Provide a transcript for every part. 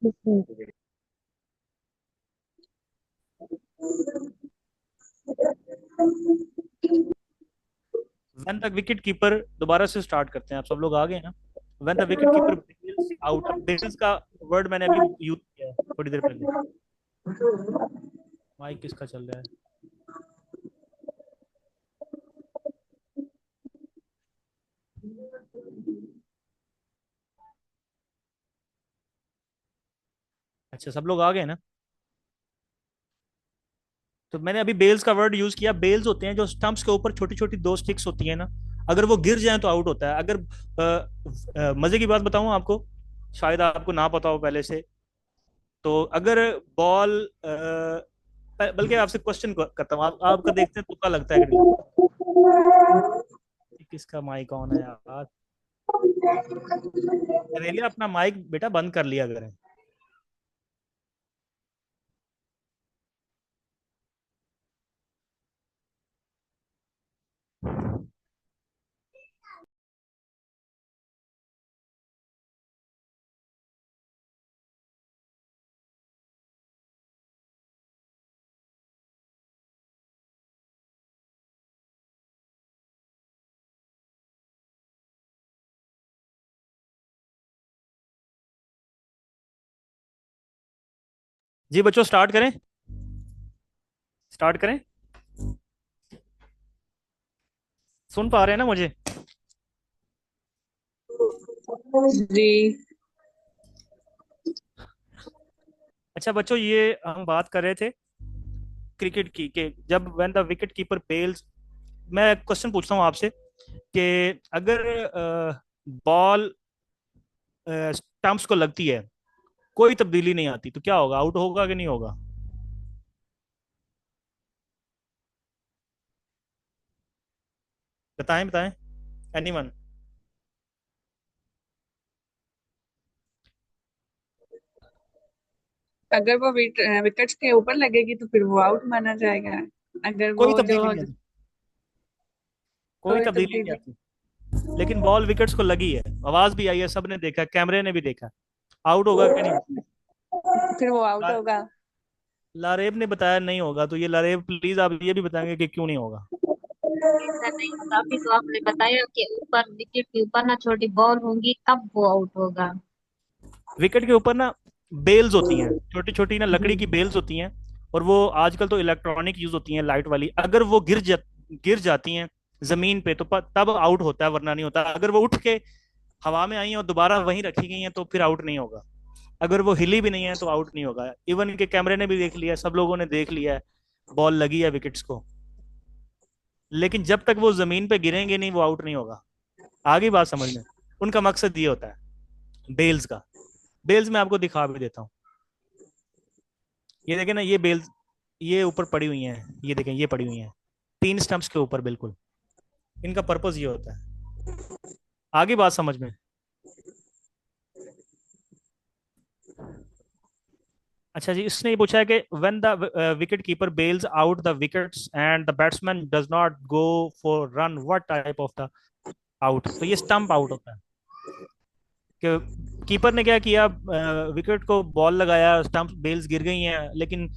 When the wicket keeper, दोबारा से start करते हैं, आप सब लोग आ गए ना। When the wicket keeper bails out, अब बेल्स का वर्ड मैंने अभी यूज किया है थोड़ी देर पहले। माइक किसका चल रहा है? अच्छा, सब लोग आ गए ना। तो मैंने अभी बेल्स का वर्ड यूज किया। बेल्स होते हैं जो स्टंप्स के ऊपर छोटी छोटी दो स्टिक्स होती है ना, अगर वो गिर जाए तो आउट होता है। अगर मजे की बात बताऊं आपको, शायद आपको ना पता हो पहले से, तो अगर बॉल, बल्कि आपसे क्वेश्चन करता हूँ, आपका देखते हैं तुक्का लगता है कि नहीं। किसका माइक ऑन है यार? रेलिया अपना माइक बेटा बंद कर लिया करें। जी बच्चों, स्टार्ट करें। स्टार्ट करें। सुन पा रहे हैं ना मुझे? जी। अच्छा बच्चों, ये हम बात कर रहे थे क्रिकेट की, कि जब when the wicket keeper bails, मैं क्वेश्चन पूछता हूँ आपसे कि अगर बॉल स्टंप्स को लगती है, कोई तब्दीली नहीं आती, तो क्या होगा? आउट होगा कि नहीं होगा? बताएं बताएं। एनीवन? अगर वो विकेट्स के ऊपर लगेगी तो फिर वो आउट माना जाएगा। अगर कोई वो जो तब्दीली नहीं आती। कोई कोई तब्दीली नहीं तब्दीली। आती। लेकिन बॉल विकेट्स को लगी है, आवाज भी आई है, सबने देखा, कैमरे ने भी देखा। आउट होगा कि नहीं होगा? फिर वो आउट ला- होगा। लारेब ने बताया नहीं होगा, तो ये लारेब प्लीज आप ये भी बताएंगे कि क्यों नहीं होगा। ऐसा नहीं होगा। अभी तो आपने बताया कि ऊपर विकेट के ऊपर ना छोटी बॉल होंगी तब वो आउट होगा। विकेट के ऊपर ना बेल्स होती हैं, छोटी छोटी ना लकड़ी की बेल्स होती हैं, और वो आजकल तो इलेक्ट्रॉनिक यूज होती हैं, लाइट वाली। अगर वो गिर जाती हैं जमीन पे, तो तब आउट होता है, वरना नहीं होता। अगर वो उठ के हवा में आई हैं और दोबारा वहीं रखी गई हैं तो फिर आउट नहीं होगा। अगर वो हिली भी नहीं है तो आउट नहीं होगा। इवन के कैमरे ने भी देख लिया, सब लोगों ने देख लिया है, बॉल लगी है विकेट्स को। लेकिन जब तक वो जमीन पे गिरेंगे नहीं, वो आउट नहीं होगा। आगे बात समझ में। उनका मकसद ये होता है बेल्स का। बेल्स मैं आपको दिखा भी देता हूँ। ये देखें ना, ये बेल्स, ये ऊपर पड़ी हुई हैं, ये देखें, ये पड़ी हुई हैं तीन स्टंप्स के ऊपर बिल्कुल। इनका पर्पस ये होता है। आगे बात समझ में। अच्छा जी, इसने ये पूछा है कि when the wicket keeper bails out the wickets and the batsman does not go for run, what type of the out? तो ये स्टंप आउट होता है। कि कीपर ने क्या किया, विकेट को बॉल लगाया, स्टंप बेल्स गिर गई हैं, लेकिन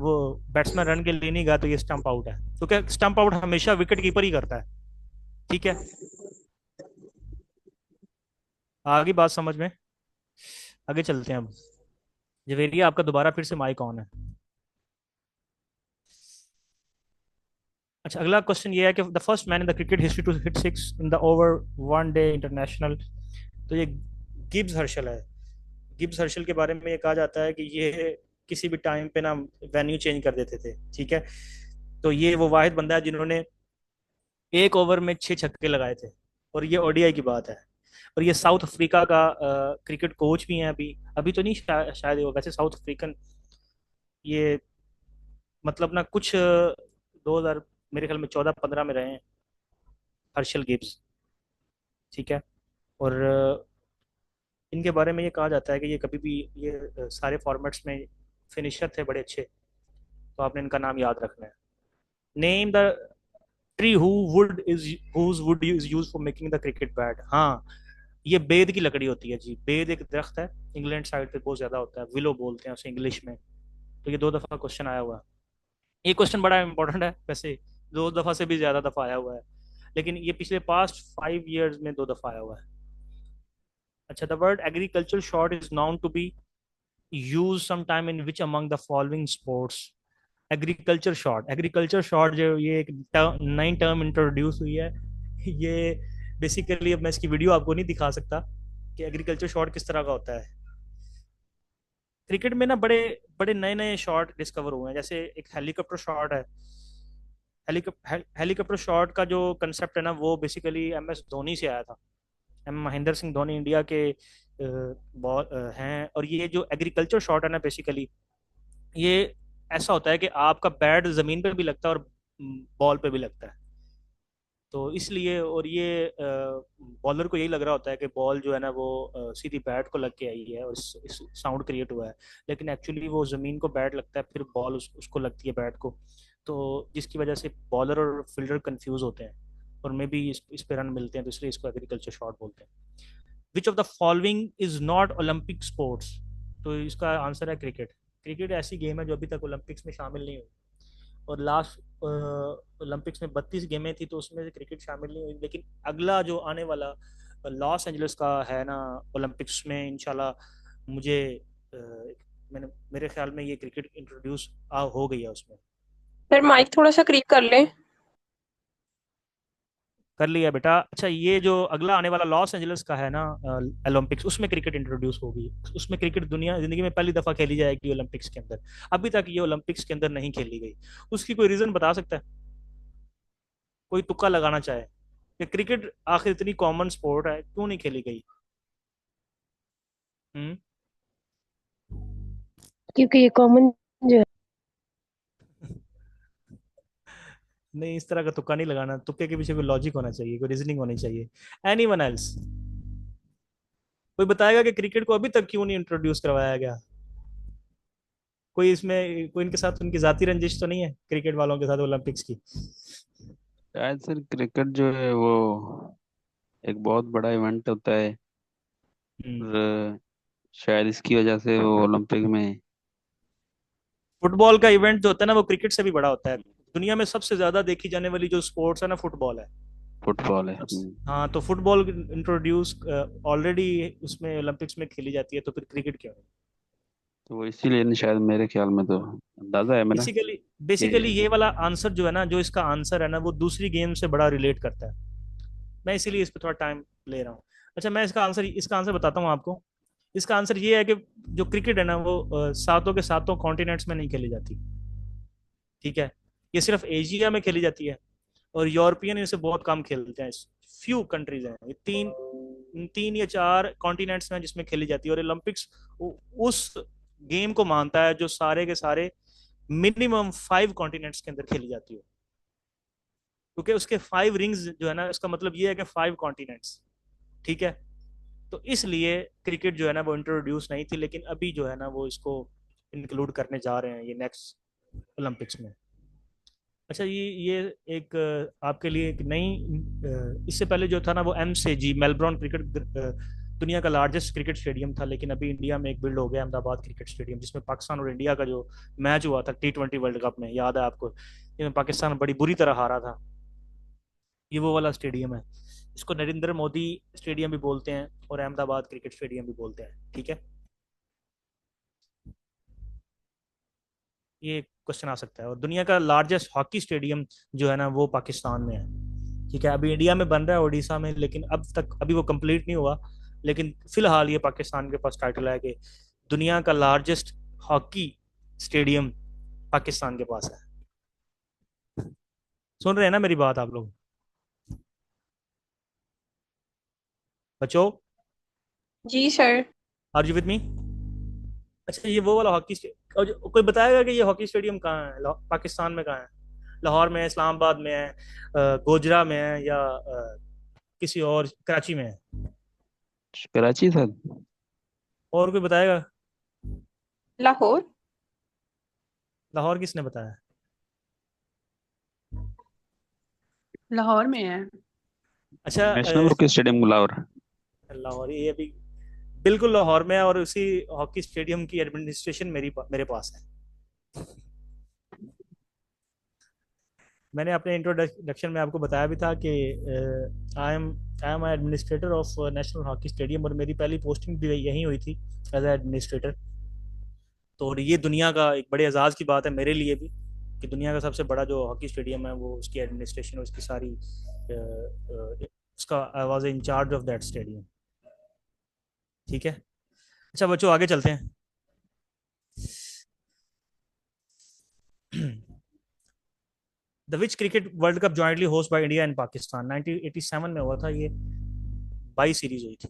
वो बैट्समैन रन के लिए नहीं गया, तो ये स्टंप आउट है। तो क्या स्टंप आउट हमेशा विकेट कीपर ही करता है। ठीक है, आगे बात समझ में। आगे चलते हैं अब। जवेरिया, आपका दोबारा फिर से माइक ऑन है। अच्छा, अगला क्वेश्चन ये है कि the first man in the cricket history to hit six in the over one day international. तो ये गिब्स हर्शल है। गिब्स हर्शल के बारे में ये कहा जाता है कि ये किसी भी टाइम पे ना वेन्यू चेंज कर देते थे। ठीक है, तो ये वो वाहिद बंदा है जिन्होंने एक ओवर में 6 छक्के लगाए थे, और ये ओडीआई की बात है। और ये साउथ अफ्रीका का क्रिकेट कोच भी हैं। अभी अभी तो नहीं, शायद वो वैसे साउथ अफ्रीकन, ये मतलब ना कुछ 2000, मेरे ख्याल में 14-15 में रहे हैं हर्षल गिब्स। ठीक है, और इनके बारे में ये कहा जाता है कि ये कभी भी, ये सारे फॉर्मेट्स में फिनिशर थे बड़े अच्छे। तो आपने इनका नाम याद रखना है। Name the tree who wood is whose wood is use for making the cricket bat. हाँ, ये बेद की लकड़ी होती है जी। बेद एक दरख्त है, इंग्लैंड साइड पे बहुत ज्यादा होता है, विलो बोलते हैं उसे इंग्लिश में। तो ये 2 दफा क्वेश्चन आया हुआ है। ये क्वेश्चन बड़ा इंपॉर्टेंट है वैसे, 2 दफा से भी ज्यादा दफा आया हुआ है, लेकिन ये पिछले पास्ट 5 years में 2 दफा आया हुआ है। अच्छा, the word agriculture shot is known to be use sometime in which among the following sports? Agriculture shot जो ये एक नई टर्म इंट्रोड्यूस हुई है। ये बेसिकली, अब मैं इसकी वीडियो आपको नहीं दिखा सकता कि एग्रीकल्चर शॉर्ट किस तरह का होता है। क्रिकेट में ना बड़े बड़े नए नए शॉट डिस्कवर हुए हैं, जैसे एक हेलीकॉप्टर शॉट है। हेलीकॉप्टर शॉट का जो कंसेप्ट है ना, वो बेसिकली MS धोनी से आया था। महेंद्र सिंह धोनी इंडिया के बॉल हैं। और ये जो एग्रीकल्चर शॉट है ना, बेसिकली ये ऐसा होता है कि आपका बैट जमीन पे भी लगता है और बॉल पे भी लगता है। तो इसलिए, और ये बॉलर को यही लग रहा होता है कि बॉल जो है ना वो सीधी बैट को लग के आई है और इस साउंड क्रिएट हुआ है। लेकिन एक्चुअली वो जमीन को बैट लगता है, फिर बॉल उसको लगती है बैट को। तो जिसकी वजह से बॉलर और फील्डर कंफ्यूज होते हैं और मे बी इस पे रन मिलते हैं, तो इसलिए इसको एग्रीकल्चर शॉट बोलते हैं। Which of the following is not Olympic sports? तो इसका आंसर है क्रिकेट। क्रिकेट ऐसी गेम है जो अभी तक ओलंपिक्स में शामिल नहीं हुई। और लास्ट ओलंपिक्स में 32 गेमें थी, तो उसमें से क्रिकेट शामिल नहीं हुई। लेकिन अगला जो आने वाला लॉस एंजलिस का है ना ओलंपिक्स में, इंशाल्लाह मुझे मैंने मेरे ख्याल में ये क्रिकेट इंट्रोड्यूस हो गई है उसमें। सर माइक थोड़ा सा करीब कर लें। कर लिया बेटा। अच्छा, ये जो अगला आने वाला लॉस एंजलिस का है ना ओलंपिक्स, उसमें क्रिकेट इंट्रोड्यूस होगी। उसमें क्रिकेट दुनिया जिंदगी में पहली दफा खेली जाएगी ओलंपिक्स के अंदर। अभी तक ये ओलंपिक्स के अंदर नहीं खेली गई। उसकी कोई रीजन बता सकता है? कोई तुक्का लगाना चाहे कि क्रिकेट आखिर इतनी कॉमन स्पोर्ट है, क्यों नहीं खेली गई? हम्म। क्योंकि ये कॉमन जो है। नहीं, इस तरह का तुक्का नहीं लगाना। तुक्के के पीछे कोई लॉजिक होना चाहिए, कोई रीजनिंग होनी चाहिए। Anyone else? कोई बताएगा कि क्रिकेट को अभी तक क्यों नहीं इंट्रोड्यूस करवाया गया? कोई इसमें, कोई इनके साथ उनकी जाति रंजिश तो नहीं है क्रिकेट वालों के साथ ओलंपिक्स की? शायद सर क्रिकेट जो है वो एक बहुत बड़ा इवेंट होता है, हम्म। और शायद इसकी वजह से वो ओलंपिक में। फुटबॉल का इवेंट जो होता है ना, वो क्रिकेट से भी बड़ा होता है। दुनिया में सबसे ज्यादा देखी जाने वाली जो स्पोर्ट्स है ना, फुटबॉल है। फुटबॉल है। हाँ, तो फुटबॉल इंट्रोड्यूस ऑलरेडी उसमें ओलंपिक्स में खेली जाती है, तो फिर क्रिकेट क्यों नहीं? तो वो इसीलिए नहीं, शायद मेरे ख्याल में तो अंदाजा है मेरा बेसिकली कि। बेसिकली ये वाला आंसर जो है ना, जो इसका आंसर है ना, वो दूसरी गेम से बड़ा रिलेट करता है। मैं इसीलिए इस पर थोड़ा टाइम ले रहा हूँ। अच्छा, मैं इसका आंसर बताता हूँ आपको। इसका आंसर ये है कि जो क्रिकेट है ना, वो सातों के सातों कॉन्टिनेंट्स में नहीं खेली जाती। ठीक है? ये सिर्फ एशिया में खेली जाती है, और यूरोपियन इसे बहुत कम खेलते हैं। फ्यू कंट्रीज हैं, ये तीन तीन या चार कॉन्टिनेंट्स में जिसमें खेली जाती है। और ओलंपिक्स उस गेम को मानता है जो सारे के सारे मिनिमम 5 कॉन्टिनेंट्स के अंदर खेली जाती है। क्योंकि उसके 5 रिंग्स जो है ना, इसका मतलब ये है कि 5 कॉन्टिनेंट्स। ठीक है? तो इसलिए क्रिकेट जो है ना वो इंट्रोड्यूस नहीं थी, लेकिन अभी जो है ना वो इसको इंक्लूड करने जा रहे हैं ये नेक्स्ट ओलंपिक्स में। अच्छा, ये एक आपके लिए एक नई इससे पहले जो था ना वो MCG, मेलबोर्न क्रिकेट दुनिया का लार्जेस्ट क्रिकेट स्टेडियम था। लेकिन अभी इंडिया में एक बिल्ड हो गया अहमदाबाद क्रिकेट स्टेडियम, जिसमें पाकिस्तान और इंडिया का जो मैच हुआ था T20 वर्ल्ड कप में, याद है आपको? इसमें पाकिस्तान बड़ी बुरी तरह हारा था। ये वो वाला स्टेडियम है। इसको नरेंद्र मोदी स्टेडियम भी बोलते हैं और अहमदाबाद क्रिकेट स्टेडियम भी बोलते हैं। ठीक है? ये क्वेश्चन आ सकता है। और दुनिया का लार्जेस्ट हॉकी स्टेडियम जो है ना, वो पाकिस्तान में है। ठीक है? अभी इंडिया में बन रहा है उड़ीसा में, लेकिन अब तक अभी वो कंप्लीट नहीं हुआ। लेकिन फिलहाल ये पाकिस्तान के पास टाइटल है कि दुनिया का लार्जेस्ट हॉकी स्टेडियम पाकिस्तान के पास है। सुन रहे हैं ना मेरी बात आप लोग? बच्चों, जी sir. Are you with me? अच्छा, ये वो वाला हॉकी स्टेडियम, और कोई बताएगा कि ये हॉकी स्टेडियम कहाँ है? पाकिस्तान में कहाँ है? लाहौर में है, इस्लामाबाद में है, गोजरा में है, या किसी और, कराची में है? कराची सर। और कोई बताएगा? लाहौर। लाहौर किसने बताया? लाहौर में है। अच्छा, national hockey stadium Lahore. Lahore, ये अभी बिल्कुल लाहौर में है, और उसी हॉकी स्टेडियम की एडमिनिस्ट्रेशन मेरे पास है। मैंने अपने इंट्रोडक्शन में आपको बताया भी था कि I am administrator of national hockey stadium, और मेरी पहली पोस्टिंग भी यहीं हुई थी एज एडमिनिस्ट्रेटर। तो और ये दुनिया का एक बड़े एजाज़ की बात है मेरे लिए भी कि दुनिया का सबसे बड़ा जो हॉकी स्टेडियम है वो उसकी एडमिनिस्ट्रेशन, उसकी सारी उसका I was in charge of that stadium. ठीक है, अच्छा बच्चों आगे चलते हैं। The which cricket world cup jointly host by India and Pakistan, 1987 में हुआ था ये। 22 सीरीज हुई थी,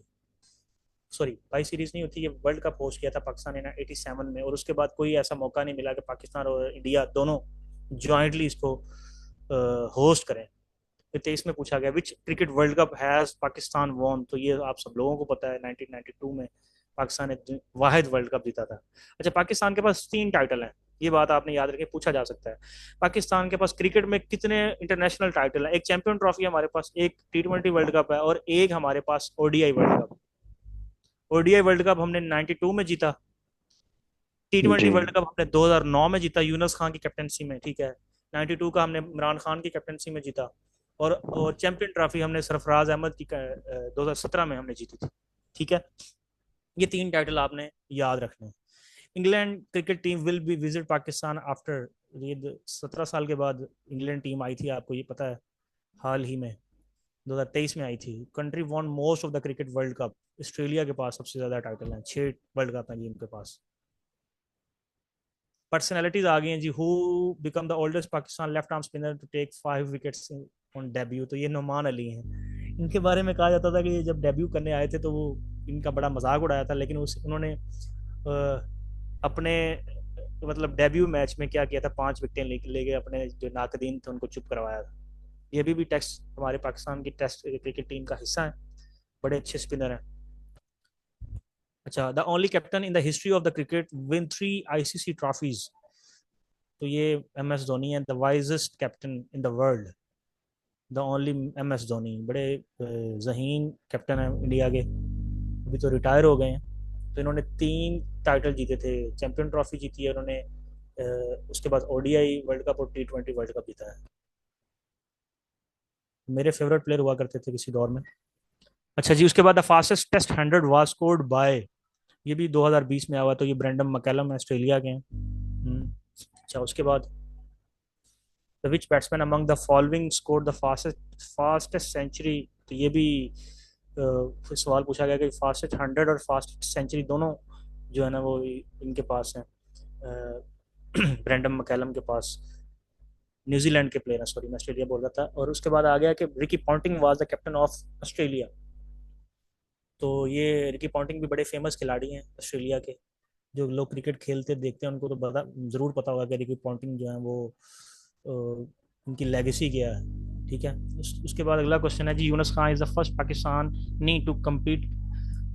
सॉरी 22 सीरीज नहीं होती, ये वर्ल्ड कप होस्ट किया था पाकिस्तान ने 87 में, और उसके बाद कोई ऐसा मौका नहीं मिला कि पाकिस्तान और इंडिया दोनों जॉइंटली इसको होस्ट करें। फिर 23 में पूछा गया which cricket world cup has Pakistan won, तो ये आप सब लोगों को पता है 1992 में पाकिस्तान ने वाहिद वर्ल्ड कप जीता था। अच्छा, पाकिस्तान के पास 3 टाइटल हैं, ये बात आपने याद रखें, पूछा जा सकता है। पाकिस्तान के पास क्रिकेट में कितने इंटरनेशनल टाइटल हैं? एक चैंपियन ट्रॉफी हमारे पास, एक T20 वर्ल्ड कप है, और एक हमारे पास ODI world cup. ODI world cup हमने 92 में जीता, T20 जी वर्ल्ड कप हमने 2009 में जीता यूनुस खान की कैप्टनसी में, ठीक है। 92 का हमने इमरान खान की कैप्टनसी में जीता, और चैंपियन ट्रॉफी हमने सरफराज अहमद की 2017 में हमने जीती थी, ठीक है। ये 3 टाइटल आपने याद रखने हैं। England cricket team will be visit Pakistan after, ये 17 साल के बाद इंग्लैंड टीम आई थी, आपको ये पता है, हाल ही में 2023 में आई थी। Country won most of the cricket world cup, Australia के पास सबसे ज्यादा टाइटल हैं, 6 वर्ल्ड कप हैं जी उनके पास। पर्सनैलिटीज आ गई हैं जी। Who become the oldest Pakistan left arm spinner to take 5 wickets on debut, तो ये नोमान अली हैं। इनके बारे में कहा जाता था कि जब डेब्यू करने आए थे तो वो इनका बड़ा मजाक उड़ाया था, लेकिन उन्होंने अपने मतलब डेब्यू मैच में क्या किया था, 5 विकेटें ले गए, अपने जो नाकदीन थे उनको चुप करवाया था। ये भी टेस्ट हमारे पाकिस्तान की टेस्ट क्रिकेट टीम का हिस्सा है, बड़े अच्छे स्पिनर हैं। अच्छा, the only captain in the history of the cricket win 3 ICC trophies, तो ये MS धोनी है, the wisest captain in the world, the only MS Dhoni. बड़े जहीन कैप्टन है इंडिया के, अभी तो रिटायर हो गए हैं। तो इन्होंने 3 टाइटल जीते थे, चैंपियन ट्रॉफी जीती है उन्होंने, उसके बाद ODI वर्ल्ड कप और T20 वर्ल्ड कप जीता है। मेरे फेवरेट प्लेयर हुआ करते थे किसी दौर में। अच्छा जी, उसके बाद the fastest test 100 was scored by, ये भी 2020 में आया हुआ, तो ये ब्रेंडम मैकलम ऑस्ट्रेलिया के हैं। अच्छा, उसके बाद the which batsman among the following scored the fastest century, तो ये भी फिर सवाल पूछा गया कि फास्टेस्ट 100 और फास्टेस्ट सेंचुरी दोनों जो है ना वो इनके पास हैं, ब्रेंडम मैकलम के पास। न्यूजीलैंड के प्लेयर हैं, सॉरी मैं ऑस्ट्रेलिया बोल रहा था। और उसके बाद आ गया कि Ricky Ponting was the captain of Australia, तो ये रिकी पॉन्टिंग भी बड़े फेमस खिलाड़ी हैं ऑस्ट्रेलिया के, जो लोग क्रिकेट खेलते देखते हैं उनको तो ज़रूर पता होगा कि रिकी पॉन्टिंग जो है वो उनकी लेगेसी क्या है, ठीक है। उसके बाद अगला क्वेश्चन है जी, Younis Khan is the first Pakistani to complete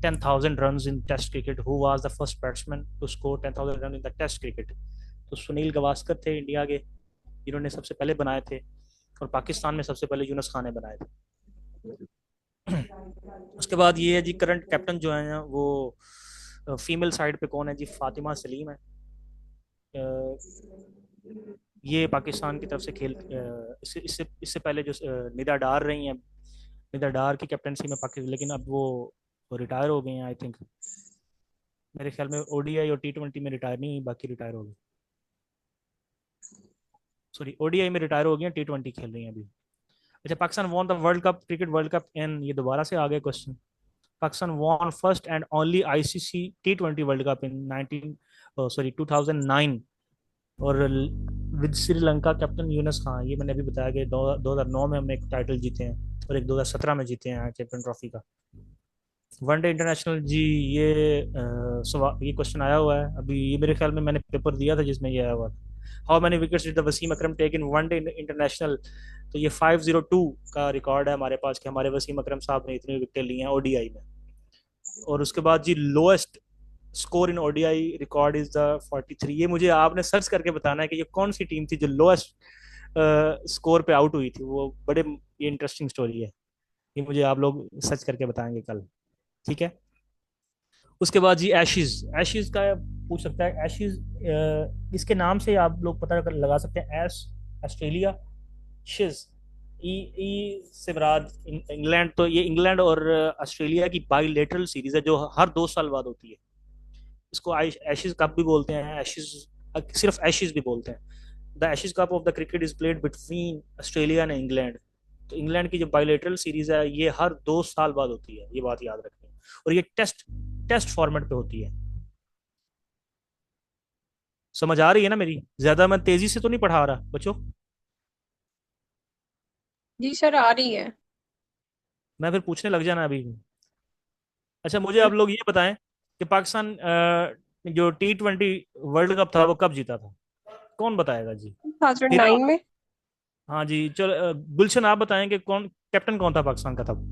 10,000 runs in test cricket, who was the first batsman to score 10,000 run in the test cricket, तो सुनील गावस्कर थे इंडिया के, इन्होंने सबसे पहले बनाए थे, और पाकिस्तान में सबसे पहले यूनुस खान ने बनाए थे। उसके बाद ये है जी, करंट कैप्टन जो है वो फीमेल साइड पे कौन है जी, फातिमा सलीम है। ये पाकिस्तान की तरफ से खेल इससे इससे इससे पहले जो निदा डार रही हैं, निदा डार की कैप्टनसी में पाकिस्तान, लेकिन अब वो रिटायर हो गए हैं आई थिंक, मेरे ख्याल में ODI और T20 में रिटायर नहीं हुई, बाकी रिटायर हो गए, सॉरी ODI में रिटायर हो गए हैं, T20 खेल रही हैं अभी। अच्छा, Pakistan won the world cup, cricket world cup in, ये दोबारा से आ गए question. Pakistan won first and only ICC T20 world cup in 2009, और विद श्रीलंका कैप्टन यूनुस खान, ये मैंने अभी बताया कि 2009 में हमने एक टाइटल जीते हैं, और एक 2017 में जीते हैं चैंपियन ट्रॉफी का। वनडे इंटरनेशनल जी, ये क्वेश्चन आया हुआ है अभी, ये मेरे ख्याल में मैंने पेपर दिया था जिसमें ये आया हुआ था, how many wickets did the Wasim Akram take in one day international, तो ये 502 का रिकॉर्ड है हमारे पास कि हमारे वसीम अकरम साहब ने इतनी विकेट ली हैं ODI में। और उसके बाद जी, lowest score in ODI record is the 43, ये मुझे आपने सर्च करके बताना है कि ये कौन सी टीम थी जो लोएस्ट स्कोर पे आउट हुई थी, वो बड़े ये इंटरेस्टिंग स्टोरी है, ये मुझे आप लोग सर्च करके बताएंगे कल। ठीक है। उसके बाद जी एशिज, एशिज का पूछ सकता है। एशिज इसके नाम से आप लोग पता लगा सकते हैं। एस ऑस्ट्रेलिया, शिज ई ई से मुराद इंग्लैंड। तो ये इंग्लैंड और ऑस्ट्रेलिया की बाइलेटरल सीरीज है जो हर 2 साल बाद होती है। इसको एशिज कप भी बोलते हैं, एशिज, सिर्फ एशिज भी बोलते हैं। The Ashes cup of the cricket is played between Australia and England. तो इंग्लैंड की जो बाइलेटरल सीरीज है ये हर 2 साल बाद होती है, ये बात याद रखनी है। और ये टेस्ट टेस्ट फॉर्मेट पे होती है। समझ आ रही है ना मेरी? ज्यादा मैं तेजी से तो नहीं पढ़ा रहा बच्चों? जी सर, आ रही है। मैं फिर पूछने लग जाना अभी। अच्छा, मुझे आप लोग ये बताएं कि पाकिस्तान जो T20 वर्ल्ड कप था वो कब जीता था? कौन बताएगा जी? फिर 2009 में। हाँ जी, चलो गुलशन आप बताएं कि कौन कैप्टन कौन था पाकिस्तान का तब?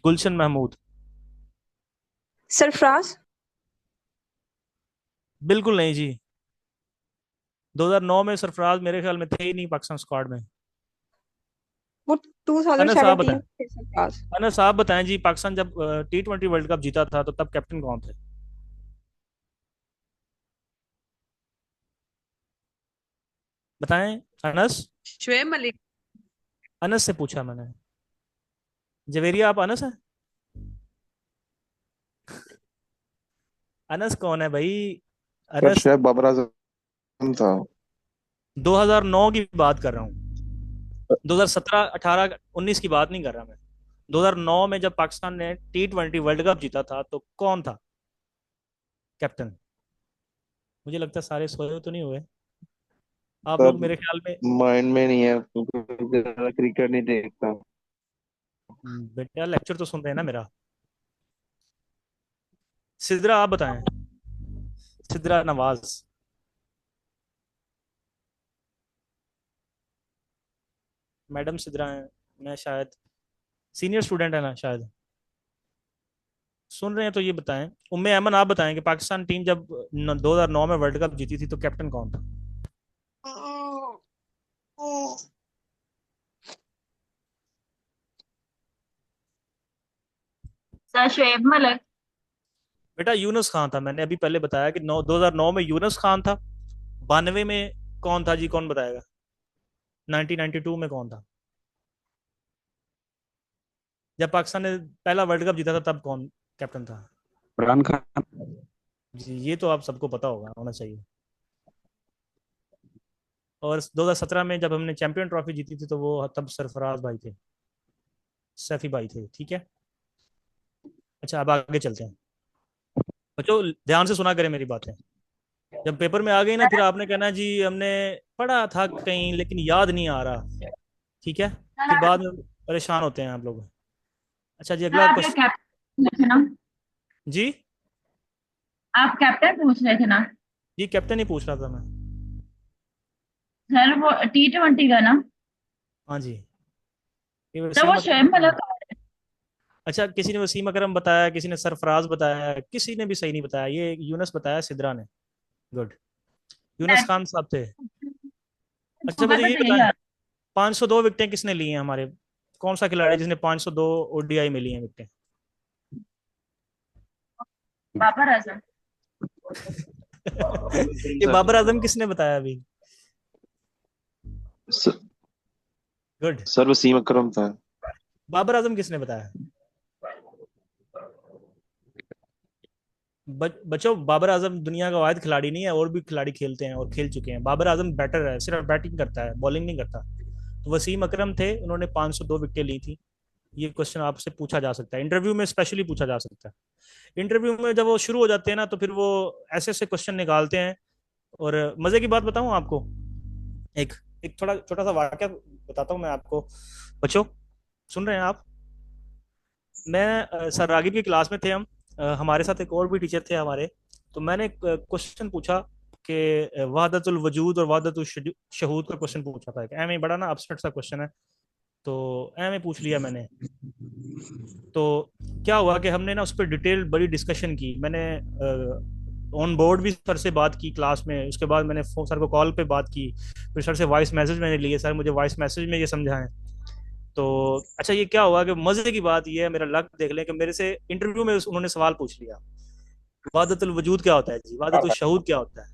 गुलशन महमूद। सरफराज। बिल्कुल नहीं जी। 2009 में सरफराज मेरे ख्याल में थे ही नहीं पाकिस्तान स्क्वाड में। वो अनस आप 2017 बताएं। में थे सरफराज। अनस आप बताएं जी, पाकिस्तान जब T20 वर्ल्ड कप जीता था तो तब कैप्टन कौन थे? बताएं अनस। शुएब मलिक। अनस से पूछा मैंने। जवेरिया आप अनस है? अनस कौन है भाई? सर अनस शोएब बाबर आजम था। 2009 की बात कर रहा हूँ। 2017, 18, 19 की बात नहीं कर रहा मैं। 2009 में जब पाकिस्तान ने T20 वर्ल्ड कप जीता था तो कौन था कैप्टन? मुझे लगता है सारे सोए तो नहीं हुए आप सर लोग, मेरे ख्याल में। माइंड में नहीं है क्योंकि ज्यादा क्रिकेट नहीं देखता। बेटा लेक्चर तो सुन रहे हैं ना मेरा। सिद्रा आप बताएं। सिद्रा नवाज। मैडम सिद्रा हैं। मैं शायद सीनियर स्टूडेंट है ना शायद। सुन रहे हैं तो ये बताएं। उम्मे अमन आप बताएं कि पाकिस्तान टीम जब 2009 में वर्ल्ड कप जीती थी तो कैप्टन कौन था? सर शुएब मलिक। बेटा यूनुस खान था। मैंने अभी पहले बताया कि 2009 में यूनुस खान था। 92 में कौन था जी, कौन बताएगा? 1992 में कौन था जब पाकिस्तान ने पहला वर्ल्ड कप जीता था, तब कौन कैप्टन था? इमरान खान। जी ये तो आप सबको पता होगा, होना चाहिए। और 2017 में जब हमने चैंपियन ट्रॉफी जीती थी तो वो तब सरफराज भाई थे, सैफी भाई थे। ठीक है। अच्छा अब आगे चलते हैं। बच्चों ध्यान से सुना करें मेरी बातें। जब पेपर में आ गई ना फिर आपने कहना जी हमने पढ़ा था कहीं लेकिन याद नहीं आ रहा। ठीक है। फिर बाद में परेशान होते हैं आप लोग। अच्छा जी, सर अगला आप ये क्वेश्चन। कैप्टन पूछ रहे थे ना? जी। आप कैप्टन पूछ रहे थे ना? जी कैप्टन ही पूछ रहा था मैं। सर वो T20 का ना? हाँ जी। ये सर वसीम वो अकरम शुएब मलिक। बताया। अच्छा, किसी ने वसीम अकरम बताया, किसी ने सरफराज बताया, किसी ने भी सही नहीं बताया। ये यूनस बताया, सिद्रा ने। गुड। यूनस खान साहब थे। अच्छा होगा मुझे तो ये यही बताएं, यार। 502 विकेटें किसने ली हैं हमारे? कौन सा खिलाड़ी जिसने 502 ओडीआई में ली हैं विकेटें? बाबर आजम। ये बाबर आजम किसने बताया अभी? स- गुड। सर वसीम अकरम था। बाबर आजम किसने बताया? बच्चों बाबर आजम दुनिया का वाहिद खिलाड़ी नहीं है, और भी खिलाड़ी खेलते हैं और खेल चुके हैं। बाबर आजम बैटर है, सिर्फ बैटिंग करता है, बॉलिंग नहीं करता। तो वसीम अकरम थे, उन्होंने 502 विकेट ली थी। ये क्वेश्चन आपसे पूछा जा सकता है इंटरव्यू में, स्पेशली पूछा जा सकता है इंटरव्यू में। जब वो शुरू हो जाते हैं ना तो फिर वो ऐसे ऐसे क्वेश्चन निकालते हैं। और मजे की बात बताऊं आपको, एक एक थोड़ा छोटा सा वाक्य बताता हूँ मैं आपको। बच्चों सुन रहे हैं आप? मैं सर रागिब की क्लास में थे हम। हमारे साथ एक और भी टीचर थे हमारे। तो मैंने क्वेश्चन पूछा कि वहदतुल वजूद और वहदतुल शहूद का क्वेश्चन पूछा था। एम बड़ा ना अब्स्ट्रैक्ट सा क्वेश्चन है, तो एम पूछ लिया मैंने। तो क्या हुआ कि हमने ना उस पर डिटेल बड़ी डिस्कशन की। मैंने ऑन बोर्ड भी सर से बात की क्लास में, उसके बाद मैंने सर को कॉल पे बात की, फिर सर से वॉइस मैसेज मैंने लिए, सर मुझे वॉइस मैसेज में ये समझाएं। तो अच्छा, ये क्या हुआ कि मजे की बात ये है, मेरा लक देख लें कि मेरे से इंटरव्यू में उन्होंने सवाल पूछ लिया, वादतुल वजूद क्या होता है जी, वादतुल शहूद क्या होता है।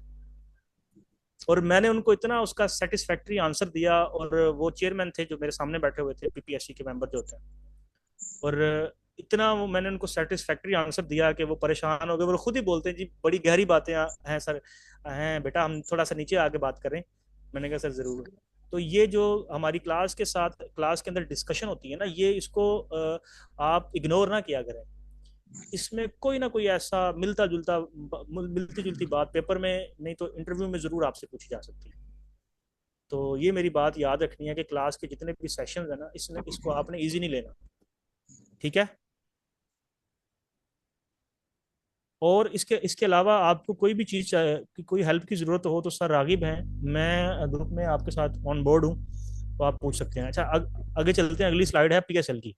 और मैंने उनको इतना उसका सेटिस्फैक्ट्री आंसर दिया, और वो चेयरमैन थे जो मेरे सामने बैठे हुए थे, पीपीएससी के मेंबर जो होते हैं, और इतना वो मैंने उनको सेटिस्फैक्ट्री आंसर दिया कि वो परेशान हो गए। वो खुद ही बोलते हैं जी बड़ी गहरी बातें हैं सर, हैं बेटा, हम थोड़ा सा नीचे आके बात करें। मैंने कहा सर जरूर। तो ये जो हमारी क्लास के साथ क्लास के अंदर डिस्कशन होती है ना, ये इसको आप इग्नोर ना किया करें। इसमें कोई ना कोई ऐसा मिलती जुलती बात पेपर में नहीं तो इंटरव्यू में जरूर आपसे पूछी जा सकती है। तो ये मेरी बात याद रखनी है कि क्लास के जितने भी सेशन है ना, इसको आपने ईजी नहीं लेना, ठीक है। और इसके इसके अलावा आपको कोई भी चीज़ की कोई हेल्प की ज़रूरत हो तो सर रागिब हैं, मैं ग्रुप में आपके साथ ऑन बोर्ड हूँ, तो आप पूछ सकते हैं। अच्छा, आगे चलते हैं। अगली स्लाइड है पीएसएल की।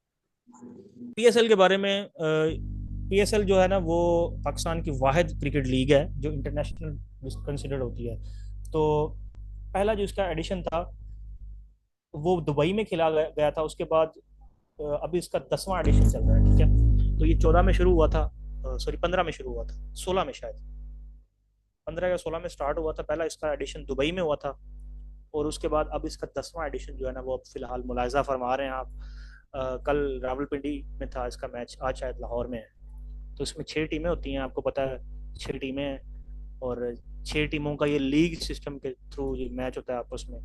पीएसएल के बारे में, पीएसएल जो है ना वो पाकिस्तान की वाहिद क्रिकेट लीग है जो इंटरनेशनल कंसिडर्ड होती है। तो पहला जो इसका एडिशन था वो दुबई में खेला गया था। उसके बाद अभी इसका 10वां एडिशन चल रहा है, ठीक है। तो ये 14 में शुरू हुआ था, सॉरी 15 में शुरू हुआ था, 16 में शायद, 15 या 16 में स्टार्ट हुआ था। पहला इसका एडिशन दुबई में हुआ था, और उसके बाद अब इसका 10वां एडिशन जो है ना वो अब फिलहाल मुलायजा फरमा रहे हैं आप। कल रावलपिंडी में था इसका मैच, आज शायद लाहौर में है। तो इसमें 6 टीमें होती हैं, आपको पता है 6 टीमें हैं, और 6 टीमों का ये लीग सिस्टम के थ्रू ये मैच होता है आपस में,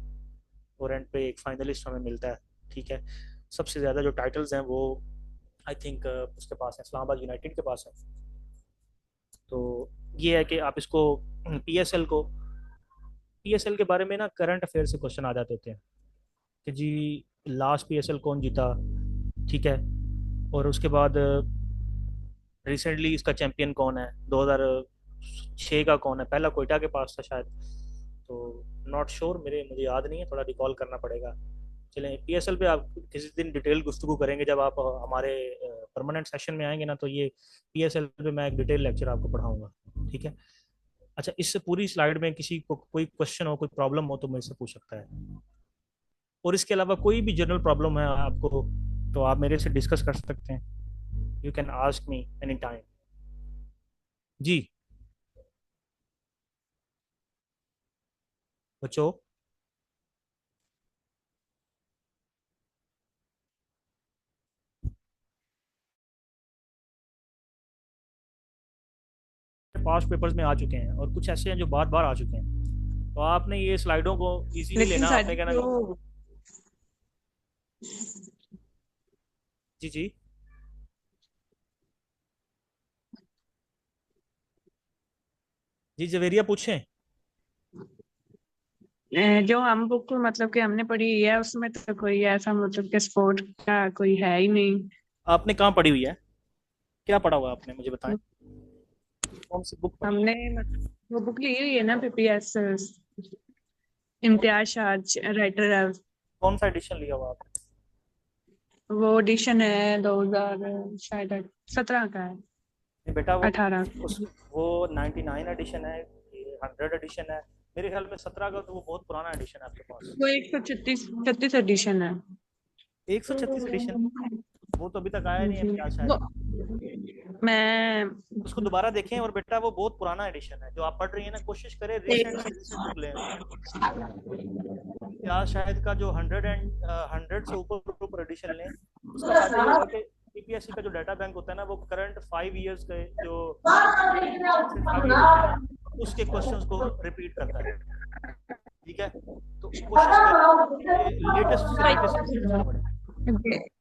और एंड पे एक फाइनलिस्ट हमें मिलता है, ठीक है। सबसे ज़्यादा जो टाइटल्स हैं वो आई थिंक उसके पास है, इस्लामाबाद यूनाइटेड के पास है। तो ये है कि आप इसको पीएसएल के बारे में ना करंट अफेयर से क्वेश्चन आ जाते होते हैं कि जी लास्ट पीएसएल कौन जीता, ठीक है। और उसके बाद रिसेंटली इसका चैंपियन कौन है, 2006 का कौन है, पहला कोयटा के पास था शायद। तो नॉट श्योर, मुझे याद नहीं है, थोड़ा रिकॉल करना पड़ेगा। चलें, पीएसएल पे आप किसी दिन डिटेल गुफ्तगू करेंगे जब आप हमारे परमानेंट सेशन में आएंगे ना, तो ये पीएसएल पे मैं एक डिटेल लेक्चर आपको पढ़ाऊंगा, ठीक है। अच्छा, इससे पूरी स्लाइड में किसी को कोई क्वेश्चन हो, कोई प्रॉब्लम हो तो मुझसे पूछ सकता है। और इसके अलावा कोई भी जनरल प्रॉब्लम है आपको तो आप मेरे से डिस्कस कर सकते हैं। You can ask me any time. जी बच्चों, पास्ट पेपर्स में आ चुके हैं और कुछ ऐसे हैं जो बार बार आ चुके हैं, तो आपने ये स्लाइडों को इजीली लेकिन लेना, सर आपने कहना जो जी जी जी जवेरिया पूछें। जो हम बुक मतलब कि हमने पढ़ी है उसमें तो कोई ऐसा मतलब कि स्पोर्ट का कोई है ही नहीं। आपने कहाँ पढ़ी हुई है, क्या पढ़ा हुआ है आपने, मुझे बताएं, कौन सी बुक पढ़ी? हमने मतलब वो बुक ली हुई है ना पीपीएस इम्तियाज शाह राइटर है। कौन सा एडिशन लिया हुआ आपने? वो एडिशन है 2000 शायद 17 का है, नहीं बेटा, 18। वो 99 एडिशन है, ये 100 एडिशन है, मेरे ख्याल में 17 का तो वो बहुत पुराना एडिशन है आपके पास। वो 136 एडिशन है। 136 एडिशन, वो तो अभी तक आया नहीं है क्या शायद। मैं उसको दोबारा देखें, और बेटा वो बहुत पुराना एडिशन है जो आप पढ़ रही हैं ना, कोशिश करें रिसेंट बुक लें। या शायद का जो 100 से ऊपर एडिशन लें। उसका फायदा ये होगा कि पीपीएससी का जो डाटा बैंक होता है ना, वो करंट 5 इयर्स के जो उसके क्वेश्चंस को रिपीट करता है, ठीक है। तो कोशिश करें लेटेस्ट से लेटेस्ट